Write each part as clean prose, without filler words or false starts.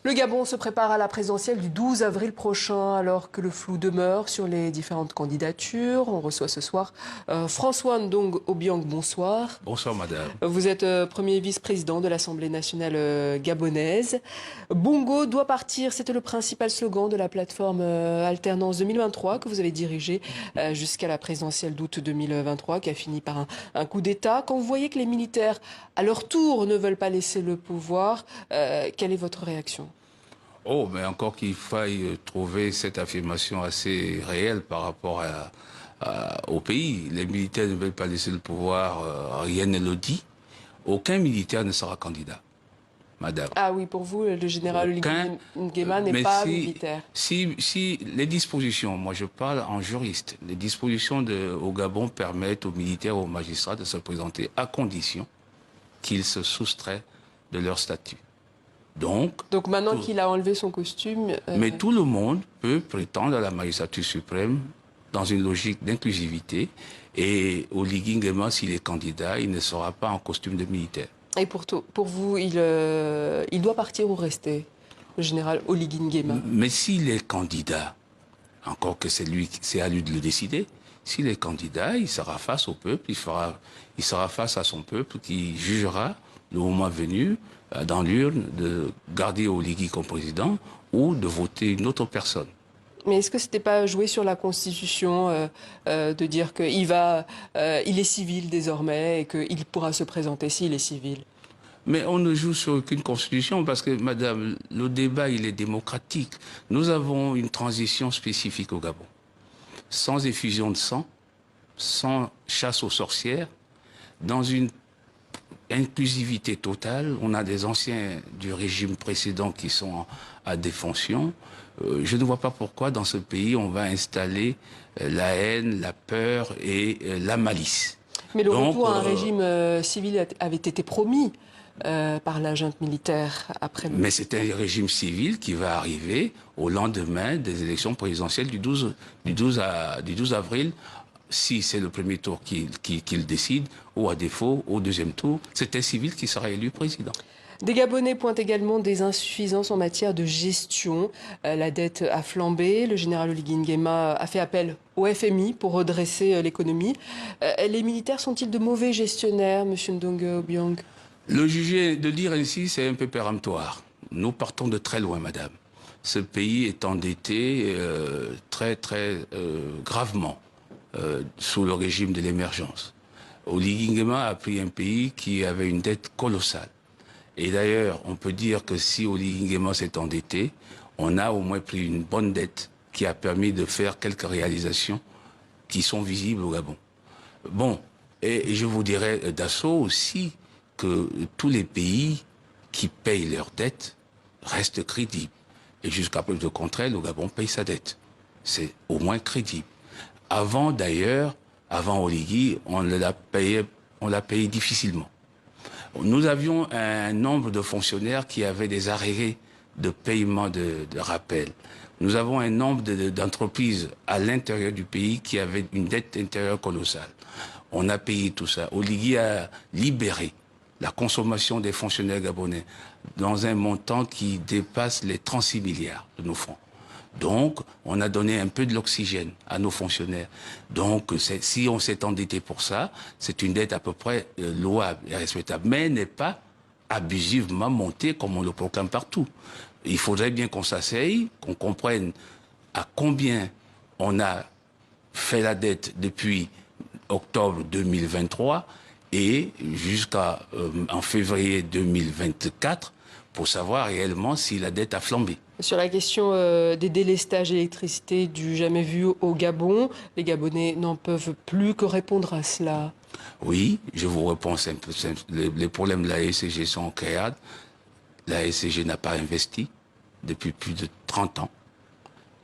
Le Gabon se prépare à la présidentielle du 12 avril prochain, alors que le flou demeure sur les différentes candidatures. On reçoit ce soir François Ndong Obiang, bonsoir. Bonsoir madame. Vous êtes premier vice-président de l'Assemblée nationale gabonaise. Bongo doit partir, c'était le principal slogan de la plateforme Alternance 2023 que vous avez dirigée jusqu'à la présidentielle d'août 2023, qui a fini par un coup d'État. Quand vous voyez que les militaires, à leur tour, ne veulent pas laisser le pouvoir, quelle est votre réaction ? Oh, mais encore qu'il faille trouver cette affirmation assez réelle par rapport au pays. Les militaires ne veulent pas laisser le pouvoir, rien ne le dit. Aucun militaire ne sera candidat, madame. Ah oui, pour vous, le général Nguema n'est pas militaire. Si les dispositions, moi je parle en juriste, les dispositions au Gabon permettent aux militaires, aux magistrats de se présenter à condition qu'ils se soustraient de leur statut. Donc maintenant qu'il a enlevé son costume... Mais tout le monde peut prétendre à la magistrature suprême dans une logique d'inclusivité. Et Oligui Nguema, s'il est candidat, il ne sera pas en costume de militaire. Et pour vous, il doit partir ou rester, le général Oligui Nguema? Mais s'il est candidat, encore que c'est à lui de le décider, s'il est candidat, il sera face au peuple, il sera face à son peuple qui jugera le moment venu dans l'urne de garder Oligui comme président ou de voter une autre personne. Mais est-ce que c'était pas jouer sur la Constitution de dire qu'il il est civil désormais et qu'il pourra se présenter s'il est civil? Mais on ne joue sur aucune constitution parce que, madame, le débat, il est démocratique. Nous avons une transition spécifique au Gabon. Sans effusion de sang, sans chasse aux sorcières, dans une inclusivité totale. On a des anciens du régime précédent qui sont à défonction. Je ne vois pas pourquoi dans ce pays on va installer la haine, la peur et la malice. Mais le retour à un régime civil avait été promis par la junte militaire après le... Mais c'est un régime civil qui va arriver au lendemain des élections présidentielles du 12 avril. Si c'est le premier tour qu'il décide, ou à défaut, au deuxième tour, c'est un civil qui sera élu président. Des Gabonais pointent également des insuffisances en matière de gestion. La dette a flambé. Le général Oligui Nguema a fait appel au FMI pour redresser l'économie. Les militaires sont-ils de mauvais gestionnaires, monsieur Ndong Obiang? Le juger, de dire ainsi, c'est un peu péremptoire. Nous partons de très loin, madame. Ce pays est endetté très gravement. Sous le régime de l'émergence. Oligui Nguema a pris un pays qui avait une dette colossale. Et d'ailleurs, on peut dire que si Oligui Nguema s'est endetté, on a au moins pris une bonne dette qui a permis de faire quelques réalisations qui sont visibles au Gabon. Bon, et je vous dirais d'assaut aussi que tous les pays qui payent leurs dettes restent crédibles. Et jusqu'à preuve du contraire, le Gabon paye sa dette. C'est au moins crédible. Avant d'ailleurs, avant Oligui, on l'a payé difficilement. Nous avions un nombre de fonctionnaires qui avaient des arrêts de paiement de rappel. Nous avons un nombre d'entreprises à l'intérieur du pays qui avaient une dette intérieure colossale. On a payé tout ça. Oligui a libéré la consommation des fonctionnaires gabonais dans un montant qui dépasse les 36 milliards de nos francs. Donc, on a donné un peu de l'oxygène à nos fonctionnaires. Donc, si on s'est endetté pour ça, c'est une dette à peu près louable et respectable, mais n'est pas abusivement montée comme on le proclame partout. Il faudrait bien qu'on s'asseye, qu'on comprenne à combien on a fait la dette depuis octobre 2023 et jusqu'en février 2024 pour savoir réellement si la dette a flambé. Sur la question des délestages d'électricité du jamais vu au Gabon, les Gabonais n'en peuvent plus que répondre à cela. Oui, je vous réponds simple. Les problèmes de la SCG sont créables. La SCG n'a pas investi depuis plus de 30 ans.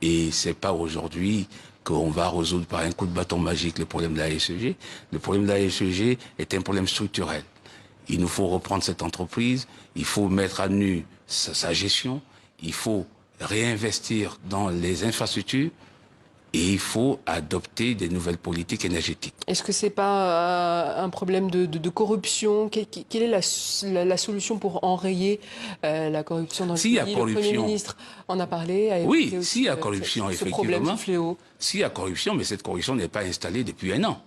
Et c'est pas aujourd'hui qu'on va résoudre par un coup de bâton magique le problème de la SCG. Le problème de la SCG est un problème structurel. Il nous faut reprendre cette entreprise, il faut mettre à nu sa gestion, il faut réinvestir dans les infrastructures Et il faut adopter des nouvelles politiques énergétiques. Est-ce que c'est pas un problème de corruption? Quelle est la solution pour enrayer la corruption dans le pays? S'il y a corruption, le Premier ministre en a parlé. Oui, s'il y a corruption, ce problème, ce fléau. S'il y a corruption, mais cette corruption n'est pas installée depuis un an.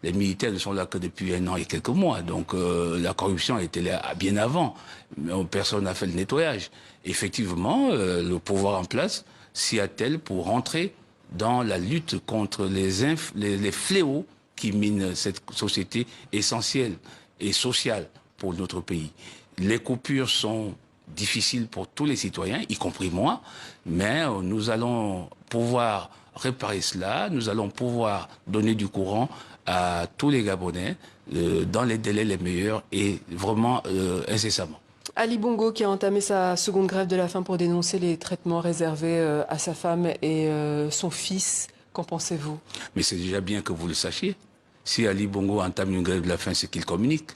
Les militaires ne sont là que depuis un an et quelques mois. Donc la corruption était là bien avant. Mais personne n'a fait le nettoyage. Effectivement, le pouvoir en place s'y attelle pour rentrer dans la lutte contre les fléaux qui minent cette société essentielle et sociale pour notre pays. Les coupures sont difficiles pour tous les citoyens, y compris moi, mais nous allons pouvoir réparer cela, nous allons pouvoir donner du courant à tous les Gabonais dans les délais les meilleurs et vraiment incessamment. Ali Bongo qui a entamé sa seconde grève de la faim pour dénoncer les traitements réservés à sa femme et son fils. Qu'en pensez-vous? Mais c'est déjà bien que vous le sachiez. Si Ali Bongo entame une grève de la faim, c'est qu'il communique.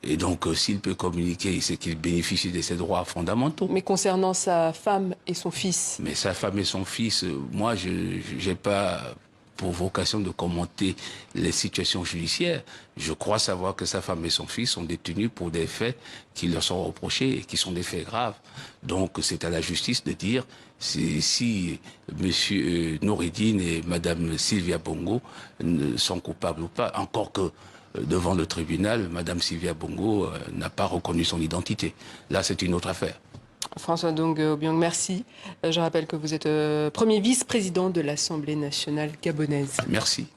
Et donc, s'il peut communiquer, c'est qu'il bénéficie de ses droits fondamentaux. Mais concernant sa femme et son fils? Mais sa femme et son fils, moi, je n'ai pas pour vocation de commenter les situations judiciaires. Je crois savoir que sa femme et son fils sont détenus pour des faits qui leur sont reprochés et qui sont des faits graves. Donc c'est à la justice de dire si M. Noureddine et Mme Sylvia Bongo sont coupables ou pas. Encore que devant le tribunal, Mme Sylvia Bongo n'a pas reconnu son identité. Là, c'est une autre affaire. François Dong Obiang, merci. Je rappelle que vous êtes premier vice-président de l'Assemblée nationale gabonaise. Merci.